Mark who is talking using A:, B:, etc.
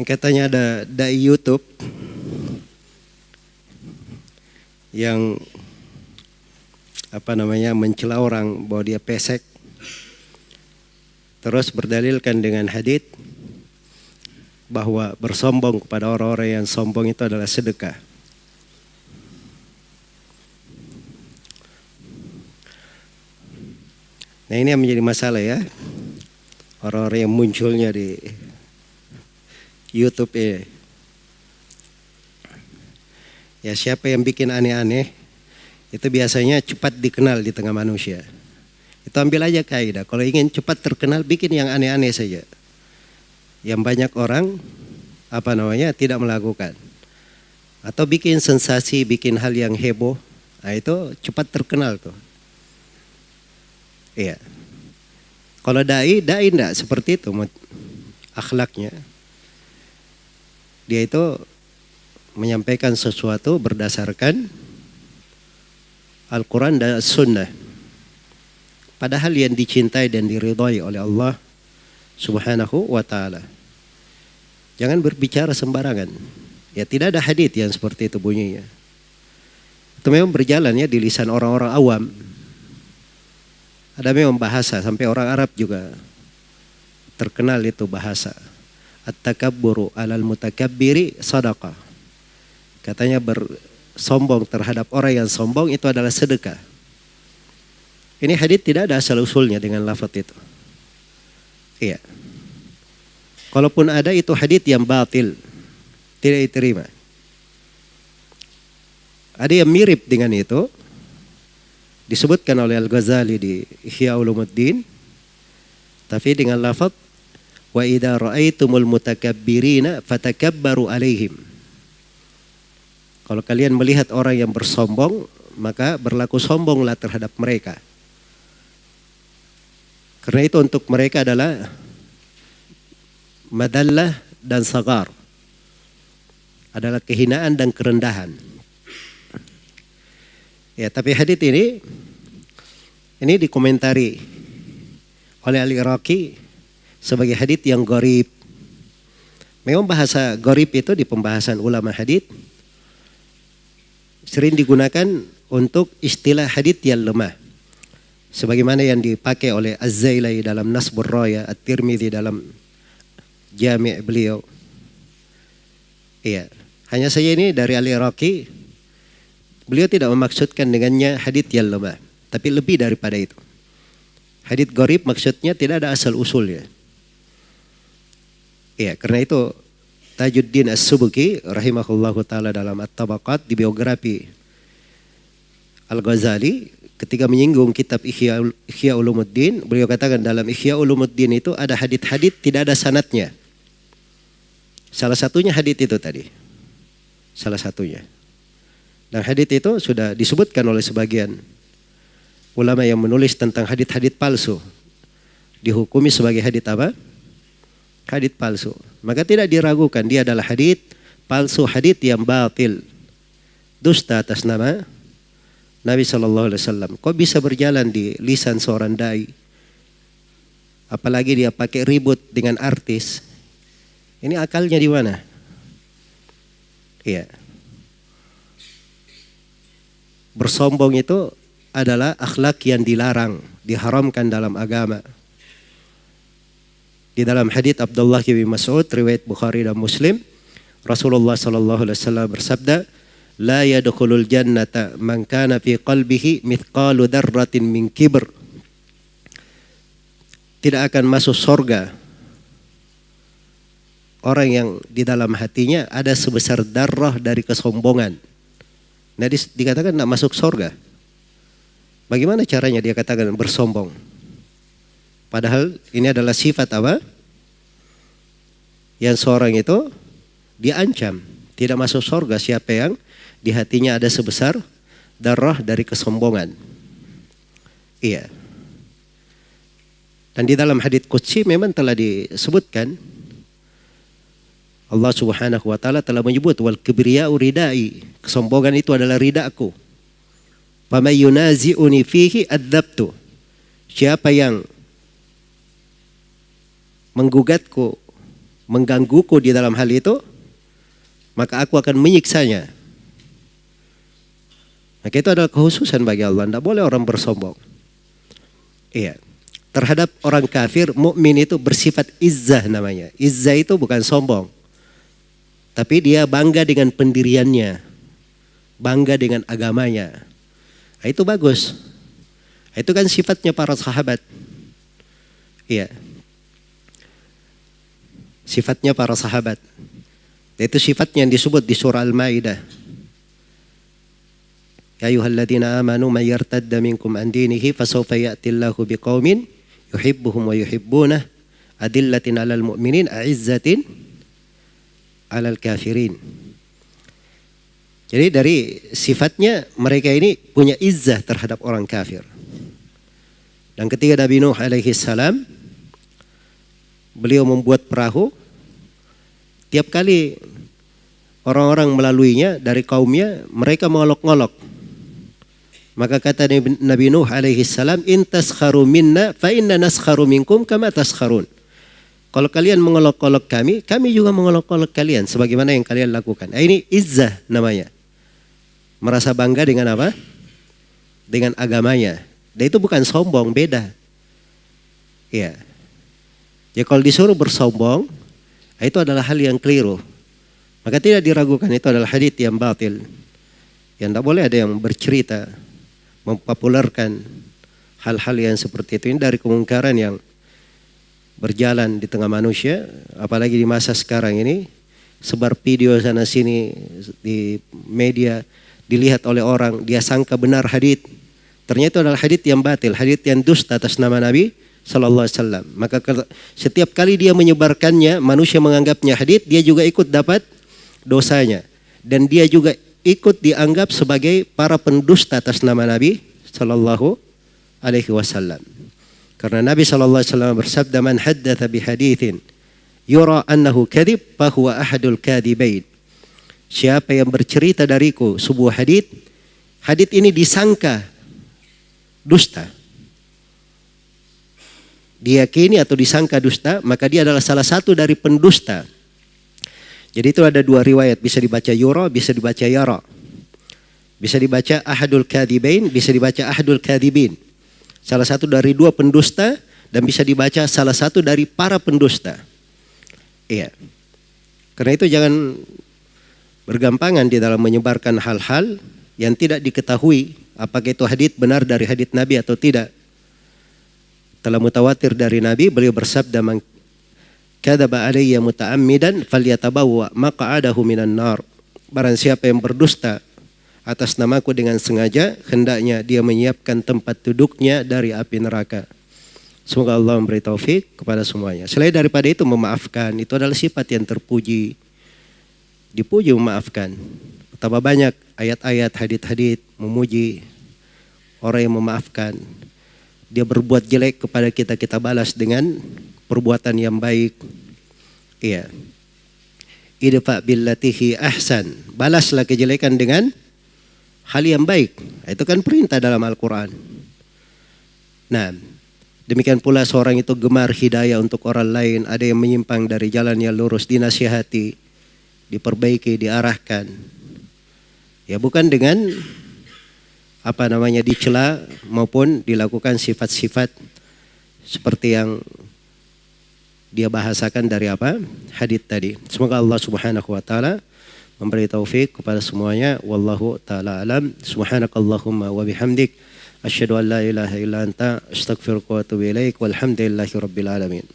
A: Katanya ada dai YouTube yang mencela orang bahwa dia pesek, terus berdalilkan dengan hadits bahwa bersombong kepada orang-orang yang sombong itu adalah sedekah. Nah, ini yang menjadi masalah ya, orang-orang yang munculnya di YouTube ini. Ya, siapa yang bikin aneh-aneh itu biasanya cepat dikenal di tengah manusia. Itu ambil aja kaidah. Kalau ingin cepat terkenal, bikin yang aneh-aneh saja, yang banyak orang tidak melakukan. Atau bikin sensasi, bikin hal yang heboh. Nah, itu cepat terkenal tuh. Iya. Kalau dai enggak seperti itu akhlaknya. Dia itu menyampaikan sesuatu berdasarkan Al-Quran dan Sunnah. Padahal yang dicintai dan diridhai oleh Allah Subhanahu wa ta'ala. Jangan berbicara sembarangan. Ya, tidak ada hadits yang seperti itu bunyinya. Itu memang berjalan ya di lisan orang-orang awam. Ada memang bahasa, sampai orang Arab juga terkenal itu bahasa. At-takabburu alal mutakabbiri sadaqah. Katanya bersombong terhadap orang yang sombong itu adalah sedekah. Ini hadits tidak ada asal usulnya dengan lafaz itu. Iya. Kalaupun ada, itu hadits yang batil, tidak diterima. Ada yang mirip dengan itu, disebutkan oleh Al-Ghazali di Ihya Ulumuddin, tapi dengan lafaz wa idza ra'aitumul mutakabbirina fatakabbaru alaihim. Kalau kalian melihat orang yang bersombong, maka berlaku sombonglah terhadap mereka. Karena itu untuk mereka adalah madallah dan sagar. Adalah kehinaan dan kerendahan. Ya, tapi hadits ini dikomentari oleh Al-Iraqi sebagai hadits yang gharib. Memang bahasa gharib itu di pembahasan ulama hadits sering digunakan untuk istilah hadits yang lemah. Sebagaimana yang dipakai oleh Az-Zailai dalam Nasbur Raya, At-Tirmidzi dalam Jami' beliau. Iya, hanya saja ini dari Al-Iraqi, beliau tidak memaksudkan dengannya hadits yang lemah, tapi lebih daripada itu. Hadits gharib maksudnya tidak ada asal usulnya. Iya, karena itu Tajuddin As-Subki rahimahullahu taala dalam At-Tabaqat di biografi Al-Ghazali ketika menyinggung kitab Ihya Ulumuddin, beliau katakan dalam Ihya Ulumuddin itu ada hadits-hadits tidak ada sanadnya. Salah satunya hadits itu tadi. Salah satunya. Dan hadits itu sudah disebutkan oleh sebagian ulama yang menulis tentang hadits-hadits palsu. Dihukumi sebagai hadits apa? Hadits palsu. Maka tidak diragukan dia adalah hadits palsu, hadits yang batil. Dusta atas nama Nabi SAW. Kok bisa berjalan di lisan seorang dai? Apalagi dia pakai ribut dengan artis. Ini akalnya di mana? Iya. Bersombong itu adalah akhlak yang dilarang, diharamkan dalam agama. Di dalam hadits Abdullah bin Mas'ud riwayat Bukhari dan Muslim, Rasulullah SAW bersabda, la yadkhulul jannata man kana fi qalbihi mithqalu dzarratin min kibr. Tidak akan masuk surga orang yang di dalam hatinya ada sebesar darah dari kesombongan. Nah, dikatakan tidak masuk surga. Bagaimana caranya dia katakan bersombong? Padahal ini adalah sifat apa? Yang seorang itu diancam tidak masuk surga siapa yang di hatinya ada sebesar darah dari kesombongan. Iya. Dan di dalam hadits qudsi memang telah disebutkan Allah Subhanahu wa taala telah menyebut wal kibriya'u ridai. Kesombongan itu adalah ridaku. Faman yunazi'uni fihi adzabtu. Siapa yang menggugatku menggangguku di dalam hal itu, maka aku akan menyiksanya. Maka itu adalah kekhususan bagi Allah. Tidak boleh orang bersombong. Iya. Terhadap orang kafir, mukmin itu bersifat izzah namanya. Izzah itu bukan sombong. Tapi dia bangga dengan pendiriannya. Bangga dengan agamanya. Nah, itu bagus. Itu kan sifatnya para sahabat. Iya. Sifatnya para sahabat. Itu sifatnya yang disebut di surah Al-Maidah. Ya ayyuhalladzina amanu may yartadda minkum an dinihi fasawfa ya'tillahu biqaumin yuhibbuhum wa yuhibbunah adillatin 'alal mu'minin a'izzatin 'alal kafirin. Jadi dari sifatnya mereka ini punya izzah terhadap orang kafir. Dan ketika Nabi Nuh alaihi salam, beliau membuat perahu, tiap kali orang-orang melaluinya dari kaumnya, mereka mengolok-ngolok. Maka kata Nabi Nuh alaihi salam, in taskharu minna fa inna naskharu minkum kama taskharun. Kalau kalian mengolok-olok kami, kami juga mengolok-olok kalian sebagaimana yang kalian lakukan. Nah, ini izzah namanya. Merasa bangga dengan apa? Dengan agamanya. Dan itu bukan sombong, beda. Iya. Ya kalau disuruh bersombong, itu adalah hal yang keliru. Maka tidak diragukan, itu adalah hadits yang batil. Yang tidak boleh ada yang bercerita, mempopulerkan hal-hal yang seperti itu. Ini dari kemungkaran yang berjalan di tengah manusia, apalagi di masa sekarang ini, sebar video sana sini di media, dilihat oleh orang, dia sangka benar hadits, ternyata itu adalah hadits yang batil, hadits yang dusta atas nama Nabi Sallallahu Alaihi Wasallam. Maka setiap kali dia menyebarkannya, manusia menganggapnya hadits, dia juga ikut dapat dosanya, dan dia juga ikut dianggap sebagai para pendusta atas nama Nabi Sallallahu Alaihi Wasallam. Karena Nabi Sallallahu Alaihi Wasallam bersabda, man haddatha bihadithin yura annahu kadhib fahuwa ahadul kadhibain. Siapa yang bercerita dariku sebuah hadits, hadits ini disangka dusta, diyakini atau disangka dusta, maka dia adalah salah satu dari pendusta. Jadi itu ada dua riwayat, bisa dibaca yura, bisa dibaca yara. Bisa dibaca ahadul kadhibain, bisa dibaca ahadul kadhibin. Salah satu dari dua pendusta, dan bisa dibaca salah satu dari para pendusta. Iya. Karena itu jangan bergampangan di dalam menyebarkan hal-hal yang tidak diketahui apakah itu hadits benar dari hadits Nabi atau tidak. Telah mutawatir dari Nabi, beliau bersabda, man kadzaba alayya muta'ammidan falyatabawwa maq'adahu minan nar. Barang siapa yang berdusta atas namaku dengan sengaja, hendaknya dia menyiapkan tempat duduknya dari api neraka. Semoga Allah memberi taufik kepada semuanya. Selain daripada itu, memaafkan itu adalah sifat yang terpuji. Dipuji memaafkan. Betapa banyak ayat-ayat hadits-hadits memuji orang yang memaafkan. Dia berbuat jelek kepada kita, kita balas dengan perbuatan yang baik. Iya. Idfa billatihi ahsan. Balaslah kejelekan dengan hal yang baik. Itu kan perintah dalam Al-Quran. Nah, demikian pula seorang itu gemar hidayah untuk orang lain. Ada yang menyimpang dari jalan yang lurus, dinasihati, diperbaiki, diarahkan. Ya bukan dengan dicela maupun dilakukan sifat-sifat seperti yang dia bahasakan dari hadits tadi. Semoga Allah Subhanahu wa taala memberi taufik kepada semuanya. Wallahu taala alam. Subhanakallahumma wa bihamdik asyhadu an la ilaha illa anta astaghfiruka wa atubu ilaik. Walhamdulillahirabbil alamin.